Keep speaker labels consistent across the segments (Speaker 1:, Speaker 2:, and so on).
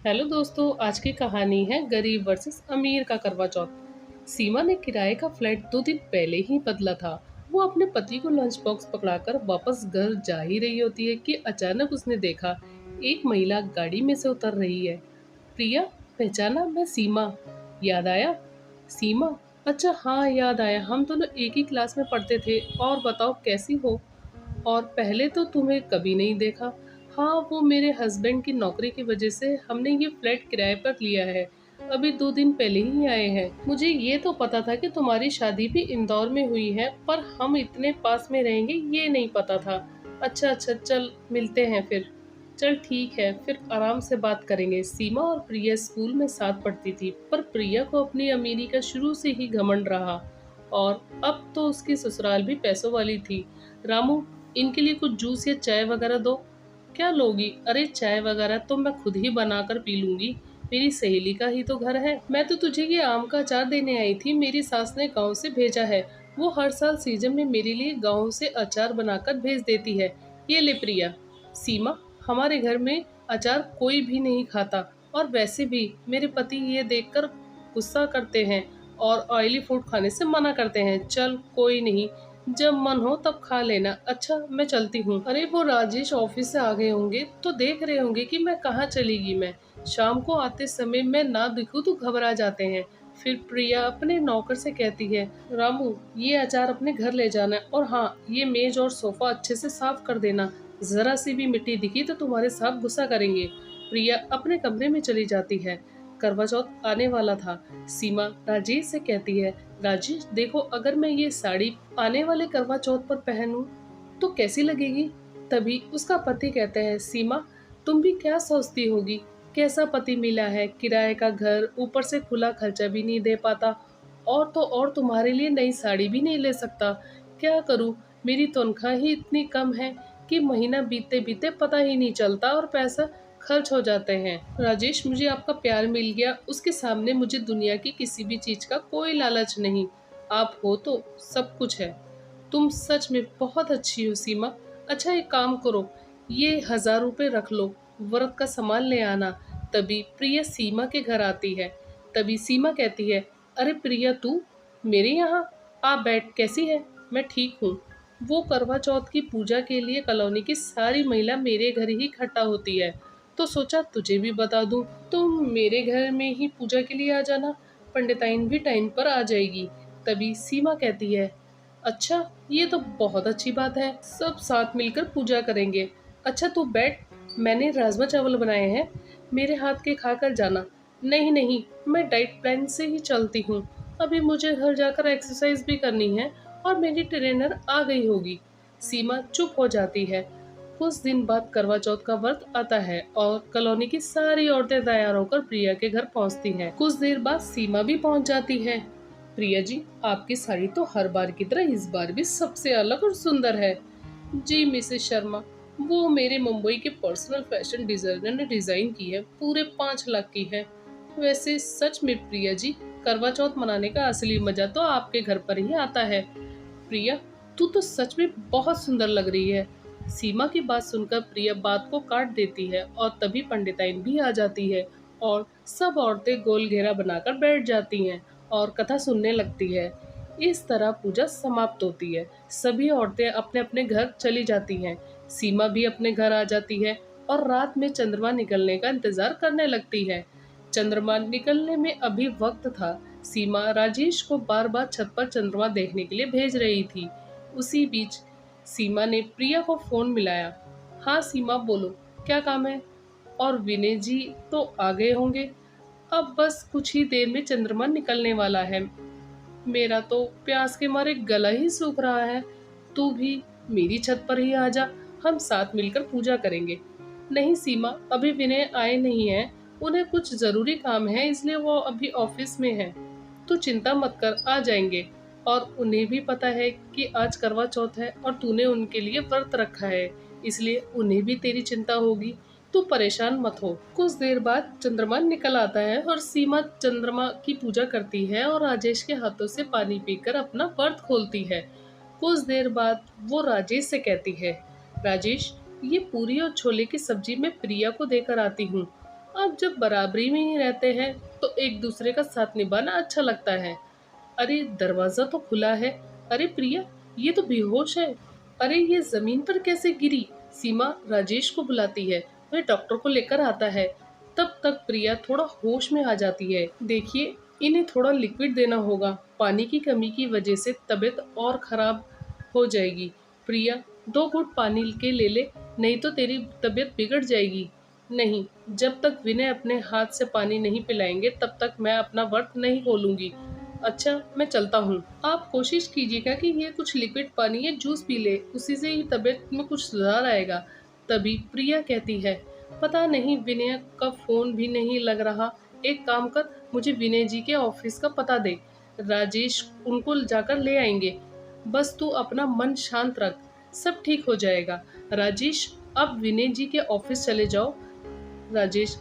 Speaker 1: Hello दोस्तों, आज की कहानी है गरीब वर्सेस अमीर का करवा चौथ। सीमा ने किराए का फ्लैट 2 दिन पहले ही बदला था। वो अपने पति को लंच बॉक्स पकड़ाकर वापस घर जा ही रही होती है कि अचानक उसने देखा एक महिला गाड़ी में से उतर रही है। प्रिया, पहचाना? मैं सीमा। याद आया? सीमा, अच्छा हाँ याद आया, हम दोनों एक ही क्लास में पढ़ते थे। और बताओ कैसी हो? और पहले तो तुम्हें कभी नहीं देखा। हाँ, वो मेरे हस्बैंड की नौकरी की वजह से हमने ये फ्लैट किराए पर लिया है। अभी 2 दिन पहले ही आए हैं। मुझे ये तो पता था कि तुम्हारी शादी भी इंदौर में हुई है, पर हम इतने पास में रहेंगे ये नहीं पता था। अच्छा अच्छा, चल मिलते हैं फिर। चल ठीक है, फिर आराम से बात करेंगे। सीमा और प्रिया स्कूल में साथ पढ़ती थी, पर प्रिया को अपनी अमीरी का शुरू से ही घमंड रहा, और अब तो उसकी ससुराल भी पैसों वाली थी। रामू, इनके लिए कुछ जूस या चाय वगैरह दो। क्या लोगी? अरे चाय वगैरह तो मैं खुद ही बनाकर पी लूंगी, मेरी सहेली का ही तो घर है। मैं तो तुझे ये आम का अचार देने आई थी, मेरी सास ने गांव से भेजा है। वो हर साल सीजन में मेरे लिए गांव से अचार बनाकर भेज देती है। ये ले प्रिया। सीमा, हमारे घर में अचार कोई भी नहीं खाता, और वैसे भी मेरे पति ये देखकर गुस्सा करते हैं और ऑयली फूड खाने से मना करते हैं। चल कोई नहीं, जब मन हो तब खा लेना। अच्छा मैं चलती हूँ। अरे वो राजेश ऑफिस से आ गए होंगे तो देख रहे होंगे कि मैं कहाँ चली गई। मैं शाम को आते समय मैं ना दिखूं तो घबरा जाते हैं। फिर प्रिया अपने नौकर से कहती है, रामू ये अचार अपने घर ले जाना, और हाँ ये मेज और सोफा अच्छे से साफ कर देना। जरा सी भी मिट्टी दिखी तो तुम्हारे साथ गुस्सा करेंगे। प्रिया अपने कमरे में चली जाती है। करवा चौथ आने वाला था। सीमा राजेश से कहती है, राजेश देखो, अगर मैं ये साड़ी आने वाले करवा चौथ पर पहनूं तो कैसी लगेगी? तभी उसका पति कहता है, सीमा तुम भी क्या सोचती होगी? कैसा पति मिला है, किराए का घर, ऊपर से खुला खर्चा भी नहीं दे पाता, और तो और तुम्हारे लिए नई साड़ी भी नहीं ले सकता। क्या करूं, मेरी तनख्वाह ही इतनी कम है कि महीना बीतते बीतते पता ही नहीं चलता और पैसा खर्च हो जाते हैं। राजेश, मुझे आपका प्यार मिल गया, उसके सामने मुझे दुनिया की किसी भी चीज का कोई लालच नहीं। आप हो तो सब कुछ है। तुम सच में बहुत अच्छी हो सीमा। अच्छा एक काम करो, ये 1000 रुपये रख लो, व्रत का सामान ले आना। तभी प्रिया सीमा के घर आती है। तभी सीमा कहती है, अरे प्रिया तू मेरे यहाँ आ बैठ, कैसी है? मैं ठीक हूँ। वो करवा चौथ की पूजा के लिए कॉलोनी की सारी महिला मेरे घर ही इकट्ठा होती है, तो सोचा तुझे भी बता दूं, तुम मेरे घर में ही पूजा के लिए आ जाना, पंडिताइन भी टाइम पर आ जाएगी। तभी सीमा कहती है, अच्छा ये तो बहुत अच्छी बात है, सब साथ मिलकर पूजा करेंगे। अच्छा तू बैठ, मैंने राजमा चावल बनाए हैं, मेरे हाथ के खाकर जाना। नहीं नहीं, मैं डाइट प्लान से ही चलती हूँ। अभी मुझे घर जाकर एक्सरसाइज भी करनी है, और मेरी ट्रेनर आ गई होगी। सीमा चुप हो जाती है। कुछ दिन बाद करवा चौथ का व्रत आता है और कॉलोनी की सारी औरतें तैयार होकर प्रिया के घर पहुंचती हैं। कुछ देर बाद सीमा भी पहुंच जाती है। प्रिया जी, आपकी साड़ी तो हर बार की तरह इस बार भी सबसे अलग और सुंदर है। जी मिसेस शर्मा, वो मेरे मुंबई के पर्सनल फैशन डिजाइनर ने डिजाइन की है, पूरे 5 लाख की है। वैसे सच में प्रिया जी, करवा चौथ मनाने का असली मजा तो आपके घर पर ही आता है। प्रिया, तू तो सच में बहुत सुंदर लग रही है। सीमा की बात सुनकर प्रिया बात को काट देती है, और तभी पंडिताइन भी आ जाती है और सब औरतें गोल घेरा बनाकर बैठ जाती हैं और कथा सुनने लगती है। इस तरह पूजा समाप्त होती है। सभी औरतें अपने अपने घर चली जाती हैं। सीमा भी अपने घर आ जाती है और रात में चंद्रमा निकलने का इंतजार करने लगती है। चंद्रमा निकलने में अभी वक्त था। सीमा राजेश को बार बार छत पर चंद्रमा देखने के लिए भेज रही थी। उसी बीच सीमा ने प्रिया को फोन मिलाया। हाँ सीमा बोलो, क्या काम है? और विनय जी तो आ गए होंगे, अब बस कुछ ही देर में चंद्रमा निकलने वाला है। मेरा तो प्यास के मारे गला ही सूख रहा है। तू भी मेरी छत पर ही आ जा, हम साथ मिलकर पूजा करेंगे। नहीं सीमा, अभी विनय आए नहीं हैं, उन्हें कुछ जरूरी काम है, इसलिए वो अभी ऑफिस में है। तू चिंता मत कर, आ जाएंगे। और उन्हें भी पता है कि आज करवा चौथ है और तूने उनके लिए व्रत रखा है, इसलिए उन्हें भी तेरी चिंता होगी। तू परेशान मत हो। कुछ देर बाद चंद्रमा निकल आता है और सीमा चंद्रमा की पूजा करती है और राजेश के हाथों से पानी पीकर अपना व्रत खोलती है। कुछ देर बाद वो राजेश से कहती है, राजेश ये पूरी और छोले की सब्जी मैं प्रिया को देकर आती हूँ। अब जब बराबरी में ही रहते हैं तो एक दूसरे का साथ निभाना अच्छा लगता है। अरे दरवाजा तो खुला है। अरे प्रिया, ये तो बेहोश है। अरे ये जमीन पर कैसे गिरी? सीमा राजेश को बुलाती है। वह डॉक्टर को लेकर आता है। तब तक प्रिया थोड़ा होश में आ जाती है। देखिए, इन्हें थोड़ा लिक्विड देना होगा। पानी की कमी की वजह से तबीयत और खराब हो जाएगी। प्रिया, 2 घूंट पानी के ले ले, नहीं तो तेरी तबीयत बिगड़ जाएगी। नहीं, जब तक विनय अपने हाथ से पानी नहीं पिलाएंगे तब तक मैं अपना व्रत नहीं खोलूंगी। अच्छा, मैं चलता हूँ। आप कोशिश कीजिएगा कि ये कुछ लिक्विड पानी या जूस पी ले, उसी से ही तबीयत में कुछ सुधार आएगा। तभी प्रिया कहती है, पता नहीं विनय का फोन भी नहीं लग रहा। एक काम कर, मुझे विनय जी के ऑफिस का पता दे। राजेश उनको जाकर ले आएंगे। बस तू अपना मन शांत रख, सब ठीक हो जाएगा। राजेश, अब विनय जी के ऑफिस चले जाओ। राजेश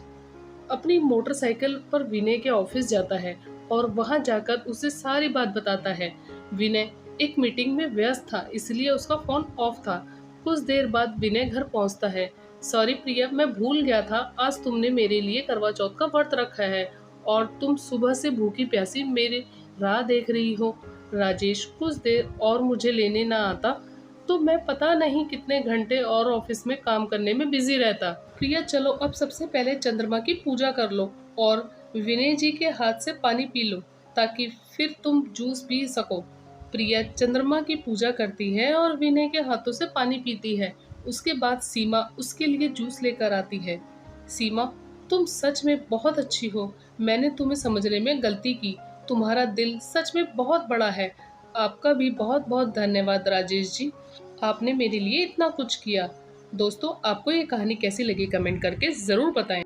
Speaker 1: अपनी मोटरसाइकिल पर विनय के ऑफिस जाता है और वहां जाकर उसे सारी बात बताता है। विनय एक मीटिंग में व्यस्त था, इसलिए उसका फोन ऑफ था। कुछ देर बाद विनय घर पहुंचता है। सॉरी प्रिया, मैं भूल गया था, आज तुमने मेरे लिए करवा चौथ का व्रत रखा है और तुम सुबह से भूखी प्यासी मेरी राह देख रही हो। राजेश, कुछ देर और मुझे लेने ना आता तो मैं पता नहीं कितने घंटे और ऑफिस में काम करने में बिजी रहता। प्रिया चलो, अब सबसे पहले चंद्रमा की पूजा कर लो और विनय जी के हाथ से पानी पी लो, ताकि फिर तुम जूस पी सको। प्रिया चंद्रमा की पूजा करती है और विनय के हाथों से पानी पीती है। उसके बाद सीमा उसके लिए जूस लेकर आती है। सीमा, तुम सच में बहुत अच्छी हो। मैंने तुम्हें समझने में गलती की। तुम्हारा दिल सच में बहुत बड़ा है। आपका भी बहुत बहुत धन्यवाद राजेश जी, आपने मेरे लिए इतना कुछ किया। दोस्तों, आपको ये कहानी कैसी लगी कमेंट करके ज़रूर बताएं।